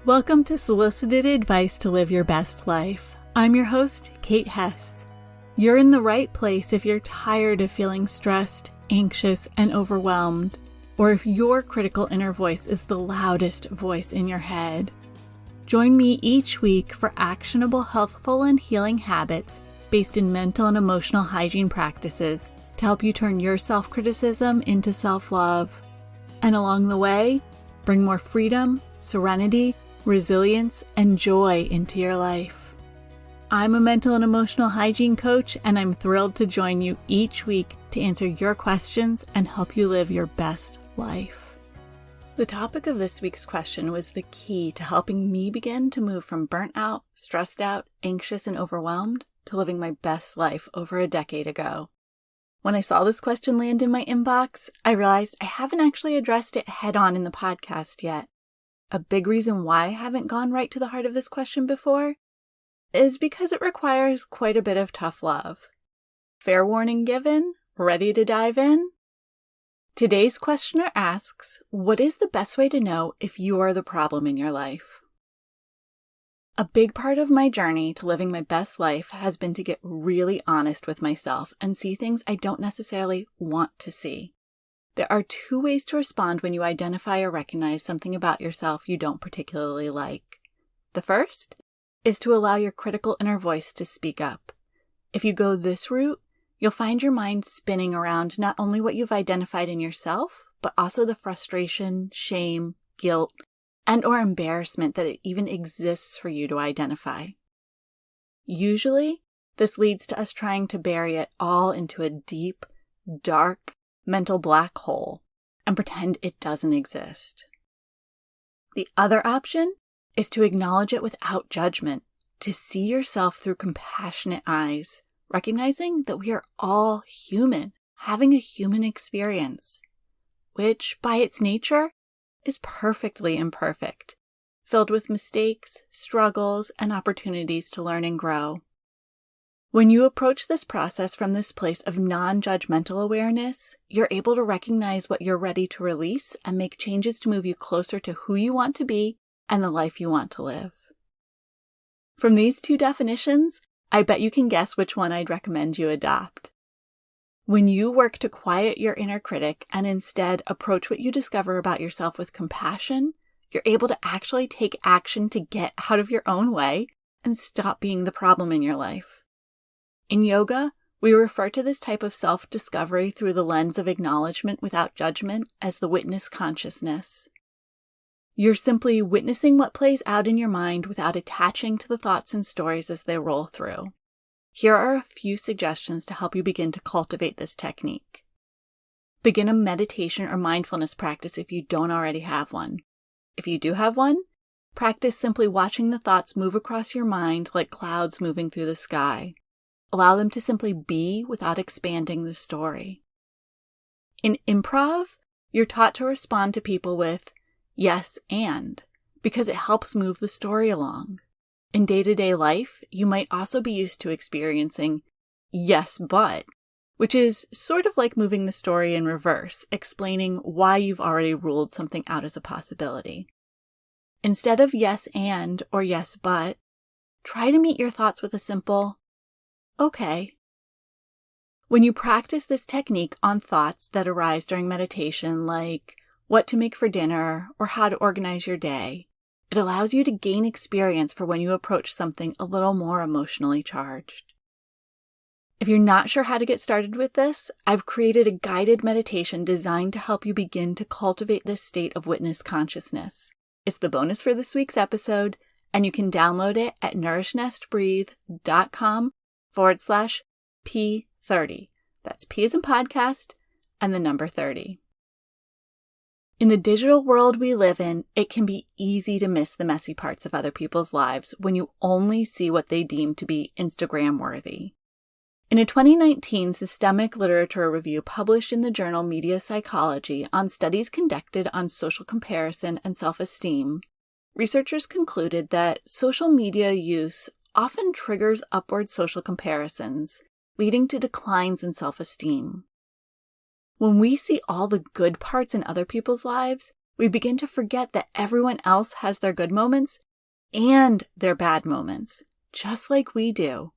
Welcome to Solicited Advice to Live Your Best Life. I'm your host, Kate Hess. You're in the right place if you're tired of feeling stressed, anxious, and overwhelmed, or if your critical inner voice is the loudest voice in your head. Join me each week for actionable, healthful, and healing habits based in mental and emotional hygiene practices to help you turn your self-criticism into self-love. And along the way, bring more freedom, serenity, resilience, and joy into your life. I'm a mental and emotional hygiene coach, and I'm thrilled to join you each week to answer your questions and help you live your best life. The topic of this week's question was the key to helping me begin to move from burnt out, stressed out, anxious, and overwhelmed to living my best life over a decade ago. When I saw this question land in my inbox, I realized I haven't actually addressed it head on in the podcast yet. A big reason why I haven't gone right to the heart of this question before is because it requires quite a bit of tough love. Fair warning given? Ready to dive in? Today's questioner asks, what is the best way to know if you are the problem in your life? A big part of my journey to living my best life has been to get really honest with myself and see things I don't necessarily want to see. There are two ways to respond when you identify or recognize something about yourself you don't particularly like. The first is to allow your critical inner voice to speak up. If you go this route, you'll find your mind spinning around not only what you've identified in yourself, but also the frustration, shame, guilt, and or embarrassment that it even exists for you to identify. Usually, this leads to us trying to bury it all into a deep, dark, mental black hole and pretend it doesn't exist. The other option is to acknowledge it without judgment, to see yourself through compassionate eyes, recognizing that we are all human, having a human experience, which by its nature is perfectly imperfect, filled with mistakes, struggles, and opportunities to learn and grow. When you approach this process from this place of non-judgmental awareness, you're able to recognize what you're ready to release and make changes to move you closer to who you want to be and the life you want to live. From these two definitions, I bet you can guess which one I'd recommend you adopt. When you work to quiet your inner critic and instead approach what you discover about yourself with compassion, you're able to actually take action to get out of your own way and stop being the problem in your life. In yoga, we refer to this type of self-discovery through the lens of acknowledgement without judgment as the witness consciousness. You're simply witnessing what plays out in your mind without attaching to the thoughts and stories as they roll through. Here are a few suggestions to help you begin to cultivate this technique. Begin a meditation or mindfulness practice if you don't already have one. If you do have one, practice simply watching the thoughts move across your mind like clouds moving through the sky. Allow them to simply be without expanding the story. In improv, you're taught to respond to people with yes and, because it helps move the story along. In day-to-day life, you might also be used to experiencing yes but, which is sort of like moving the story in reverse, explaining why you've already ruled something out as a possibility. Instead of yes and or yes but, try to meet your thoughts with a simple okay. When you practice this technique on thoughts that arise during meditation, like what to make for dinner or how to organize your day, it allows you to gain experience for when you approach something a little more emotionally charged. If you're not sure how to get started with this, I've created a guided meditation designed to help you begin to cultivate this state of witness consciousness. It's the bonus for this week's episode, and you can download it at nourishnestbreathe.com/P30. That's P as in podcast and the number 30. In the digital world we live in, it can be easy to miss the messy parts of other people's lives when you only see what they deem to be Instagram-worthy. In a 2019 systemic literature review published in the journal Media Psychology on studies conducted on social comparison and self-esteem, researchers concluded that social media use often triggers upward social comparisons, leading to declines in self-esteem. When we see all the good parts in other people's lives, We begin to forget that everyone else has their good moments and their bad moments, just like we do,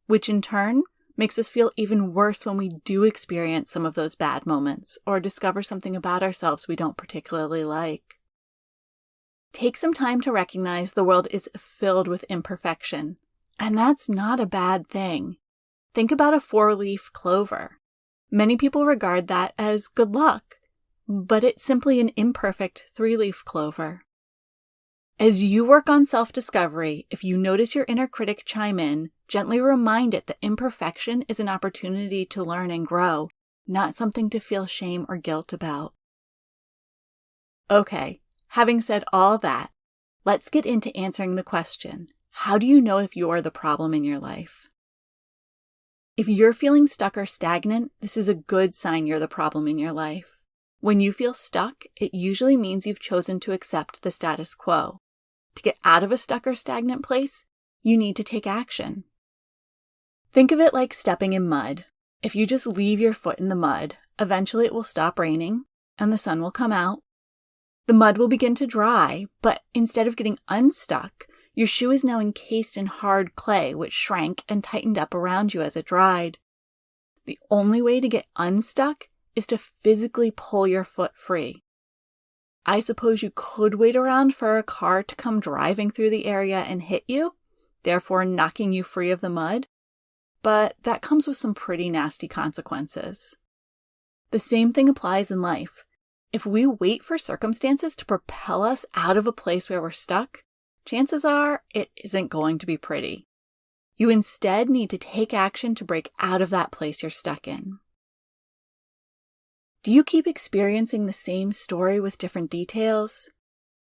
which in turn makes us feel even worse when we do experience some of those bad moments or discover something about ourselves we don't particularly like. Take some time to recognize the world is filled with imperfection, and that's not a bad thing. Think about a 4-leaf clover. Many people regard that as good luck, but it's simply an imperfect 3-leaf clover. As you work on self-discovery, if you notice your inner critic chime in, gently remind it that imperfection is an opportunity to learn and grow, not something to feel shame or guilt about. Okay, having said all that, let's get into answering the question, how do you know if you're the problem in your life? If you're feeling stuck or stagnant, this is a good sign you're the problem in your life. When you feel stuck, it usually means you've chosen to accept the status quo. To get out of a stuck or stagnant place, you need to take action. Think of it like stepping in mud. If you just leave your foot in the mud, eventually it will stop raining and the sun will come out. The mud will begin to dry, but instead of getting unstuck, your shoe is now encased in hard clay, which shrank and tightened up around you as it dried. The only way to get unstuck is to physically pull your foot free. I suppose you could wait around for a car to come driving through the area and hit you, therefore knocking you free of the mud, but that comes with some pretty nasty consequences. The same thing applies in life. If we wait for circumstances to propel us out of a place where we're stuck, chances are it isn't going to be pretty. You instead need to take action to break out of that place you're stuck in. Do you keep experiencing the same story with different details?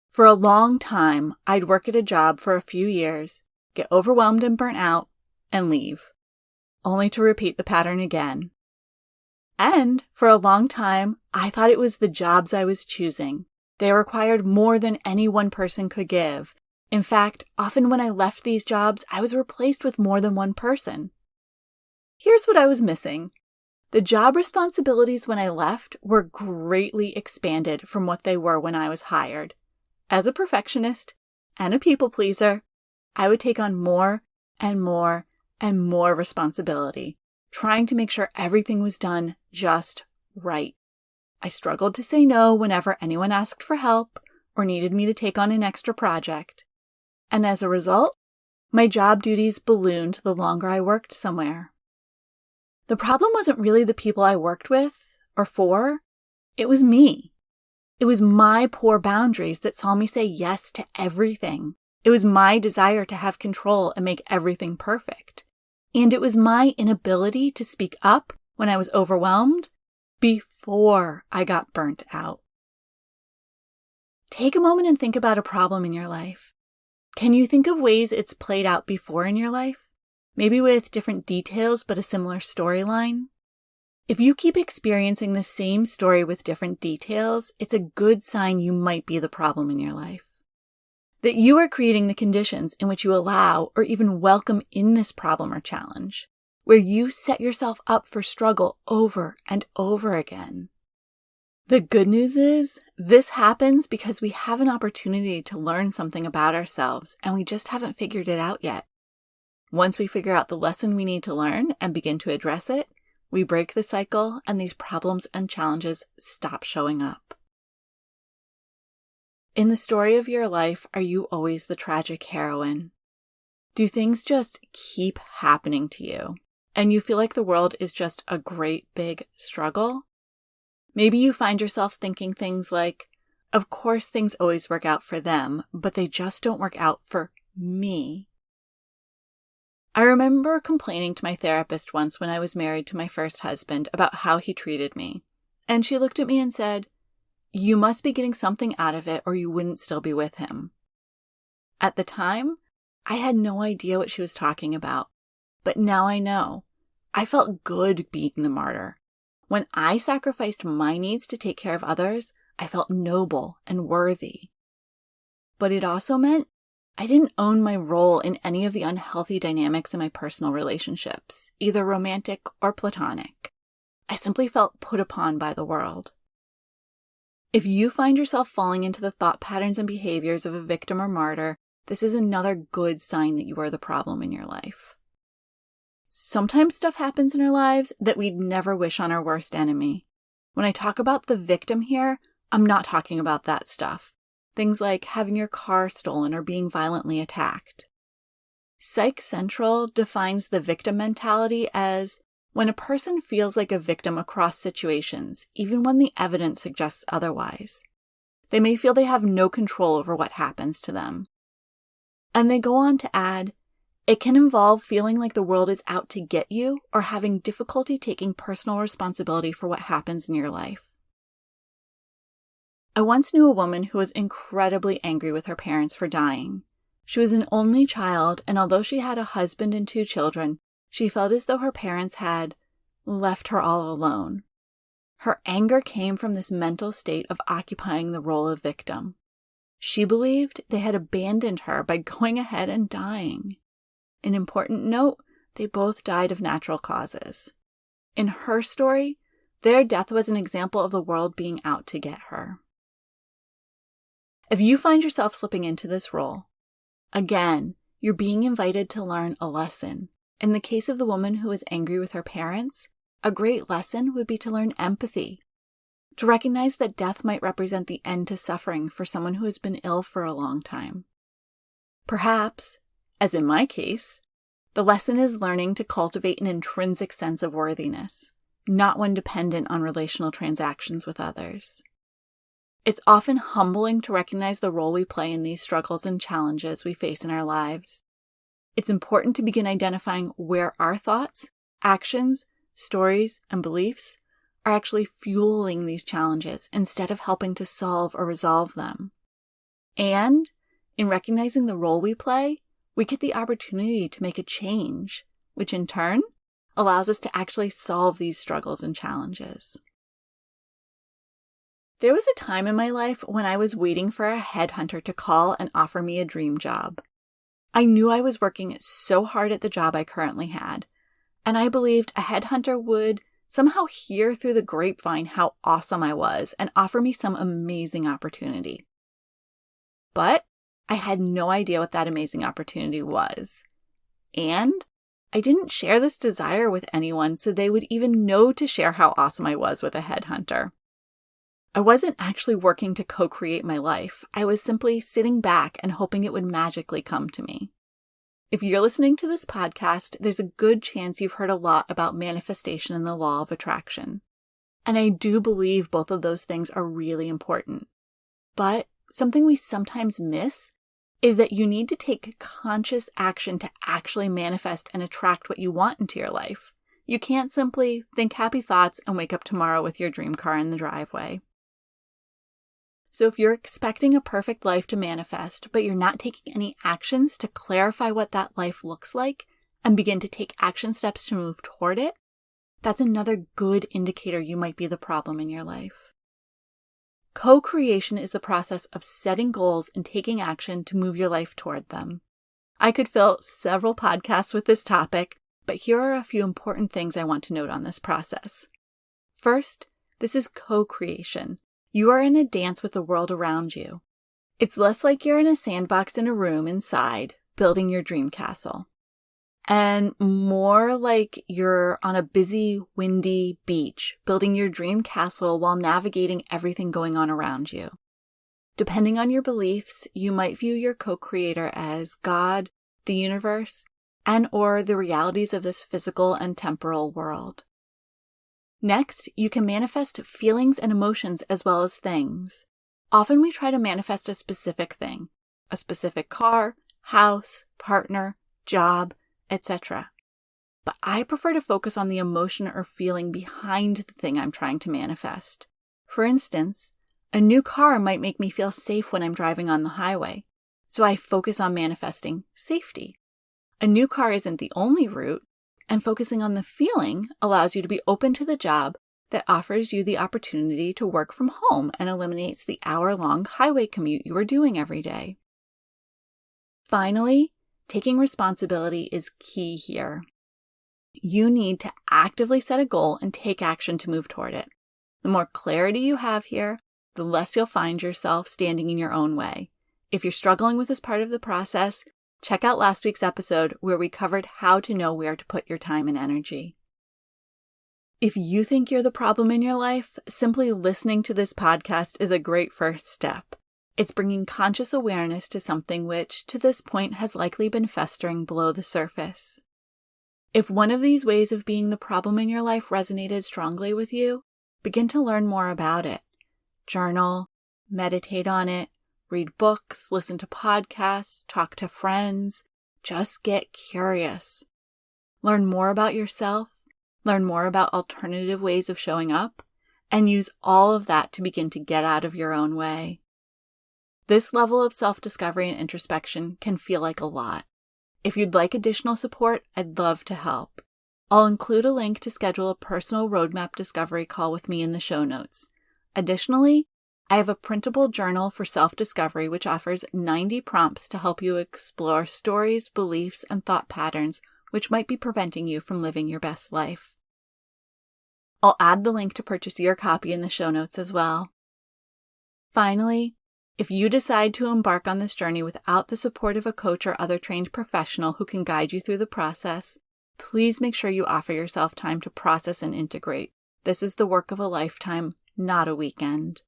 For a long time, I'd work at a job for a few years, get overwhelmed and burnt out, and leave, only to repeat the pattern again. And for a long time, I thought it was the jobs I was choosing. They required more than any one person could give. In fact, often when I left these jobs, I was replaced with more than one person. Here's what I was missing. The job responsibilities when I left were greatly expanded from what they were when I was hired. As a perfectionist and a people pleaser, I would take on more and more and more responsibility, trying to make sure everything was done just right. I struggled to say no whenever anyone asked for help or needed me to take on an extra project. And as a result, my job duties ballooned the longer I worked somewhere. The problem wasn't really the people I worked with or for. It was me. It was my poor boundaries that saw me say yes to everything. It was my desire to have control and make everything perfect. And it was my inability to speak up when I was overwhelmed before I got burnt out. Take a moment and think about a problem in your life. Can you think of ways it's played out before in your life? Maybe with different details but a similar storyline? If you keep experiencing the same story with different details, it's a good sign you might be the problem in your life. That you are creating the conditions in which you allow or even welcome in this problem or challenge, where you set yourself up for struggle over and over again. The good news is, this happens because we have an opportunity to learn something about ourselves and we just haven't figured it out yet. Once we figure out the lesson we need to learn and begin to address it, we break the cycle and these problems and challenges stop showing up. In the story of your life, are you always the tragic heroine? Do things just keep happening to you and you feel like the world is just a great big struggle? Maybe you find yourself thinking things like, of course things always work out for them, but they just don't work out for me. I remember complaining to my therapist once when I was married to my first husband about how he treated me. And she looked at me and said, "You must be getting something out of it or you wouldn't still be with him." At the time, I had no idea what she was talking about. But now I know. I felt good being the martyr. When I sacrificed my needs to take care of others, I felt noble and worthy. But it also meant I didn't own my role in any of the unhealthy dynamics in my personal relationships, either romantic or platonic. I simply felt put upon by the world. If you find yourself falling into the thought patterns and behaviors of a victim or martyr, this is another good sign that you are the problem in your life. Sometimes stuff happens in our lives that we'd never wish on our worst enemy. When I talk about the victim here, I'm not talking about that stuff. Things like having your car stolen or being violently attacked. Psych Central defines the victim mentality as when a person feels like a victim across situations, even when the evidence suggests otherwise. They may feel they have no control over what happens to them. And they go on to add, it can involve feeling like the world is out to get you or having difficulty taking personal responsibility for what happens in your life. I once knew a woman who was incredibly angry with her parents for dying. She was an only child, and although she had a husband and 2 children, she felt as though her parents had left her all alone. Her anger came from this mental state of occupying the role of victim. She believed they had abandoned her by going ahead and dying. An important note, they both died of natural causes. In her story, their death was an example of the world being out to get her. If you find yourself slipping into this role, again, you're being invited to learn a lesson. In the case of the woman who was angry with her parents, a great lesson would be to learn empathy, to recognize that death might represent the end to suffering for someone who has been ill for a long time. Perhaps, as in my case, the lesson is learning to cultivate an intrinsic sense of worthiness, not one dependent on relational transactions with others. It's often humbling to recognize the role we play in these struggles and challenges we face in our lives. It's important to begin identifying where our thoughts, actions, stories, and beliefs are actually fueling these challenges instead of helping to solve or resolve them. And in recognizing the role we play, we get the opportunity to make a change, which in turn allows us to actually solve these struggles and challenges. There was a time in my life when I was waiting for a headhunter to call and offer me a dream job. I knew I was working so hard at the job I currently had, and I believed a headhunter would somehow hear through the grapevine how awesome I was and offer me some amazing opportunity. But I had no idea what that amazing opportunity was. And I didn't share this desire with anyone so they would even know to share how awesome I was with a headhunter. I wasn't actually working to co-create my life. I was simply sitting back and hoping it would magically come to me. If you're listening to this podcast, there's a good chance you've heard a lot about manifestation and the law of attraction. And I do believe both of those things are really important. But something we sometimes miss is that you need to take conscious action to actually manifest and attract what you want into your life. You can't simply think happy thoughts and wake up tomorrow with your dream car in the driveway. So if you're expecting a perfect life to manifest, but you're not taking any actions to clarify what that life looks like and begin to take action steps to move toward it, that's another good indicator you might be the problem in your life. Co-creation is the process of setting goals and taking action to move your life toward them. I could fill several podcasts with this topic, but here are a few important things I want to note on this process. First, this is co-creation. You are in a dance with the world around you. It's less like you're in a sandbox in a room inside, building your dream castle, and more like you're on a busy, windy beach, building your dream castle while navigating everything going on around you. Depending on your beliefs, you might view your co-creator as God, the universe, and/or the realities of this physical and temporal world. Next, you can manifest feelings and emotions as well as things. Often we try to manifest a specific thing, a specific car, house, partner, job, etc. But I prefer to focus on the emotion or feeling behind the thing I'm trying to manifest. For instance, a new car might make me feel safe when I'm driving on the highway, so I focus on manifesting safety. A new car isn't the only route, and focusing on the feeling allows you to be open to the job that offers you the opportunity to work from home and eliminates the hour-long highway commute you are doing every day. Finally, taking responsibility is key here. You need to actively set a goal and take action to move toward it. The more clarity you have here, the less you'll find yourself standing in your own way. If you're struggling with this part of the process, check out last week's episode where we covered how to know where to put your time and energy. If you think you're the problem in your life, simply listening to this podcast is a great first step. It's bringing conscious awareness to something which, to this point, has likely been festering below the surface. If one of these ways of being the problem in your life resonated strongly with you, begin to learn more about it. Journal, meditate on it, read books, listen to podcasts, talk to friends. Just get curious. Learn more about yourself, learn more about alternative ways of showing up, and use all of that to begin to get out of your own way. This level of self-discovery and introspection can feel like a lot. If you'd like additional support, I'd love to help. I'll include a link to schedule a personal roadmap discovery call with me in the show notes. Additionally, I have a printable journal for self-discovery which offers 90 prompts to help you explore stories, beliefs, and thought patterns which might be preventing you from living your best life. I'll add the link to purchase your copy in the show notes as well. Finally, if you decide to embark on this journey without the support of a coach or other trained professional who can guide you through the process, please make sure you offer yourself time to process and integrate. This is the work of a lifetime, not a weekend.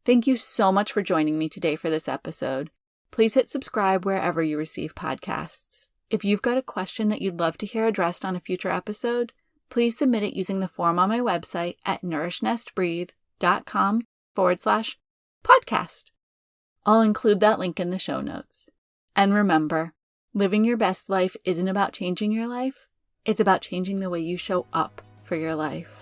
Thank you so much for joining me today for this episode. Please hit subscribe wherever you receive podcasts. If you've got a question that you'd love to hear addressed on a future episode, please submit it using the form on my website at nourishnestbreathe.com/podcast. I'll include that link in the show notes. And remember, living your best life isn't about changing your life. It's about changing the way you show up for your life.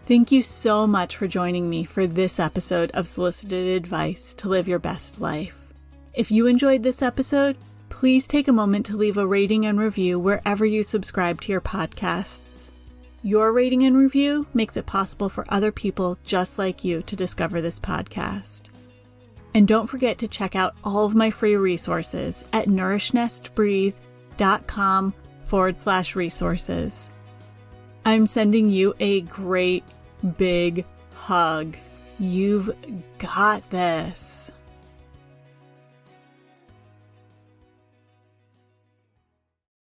Thank you so much for joining me for this episode of Solicited Advice to Live Your Best Life. If you enjoyed this episode, please take a moment to leave a rating and review wherever you subscribe to your podcasts. Your rating and review makes it possible for other people just like you to discover this podcast. And don't forget to check out all of my free resources at nourishnestbreathe.com/resources. I'm sending you a great big hug. You've got this.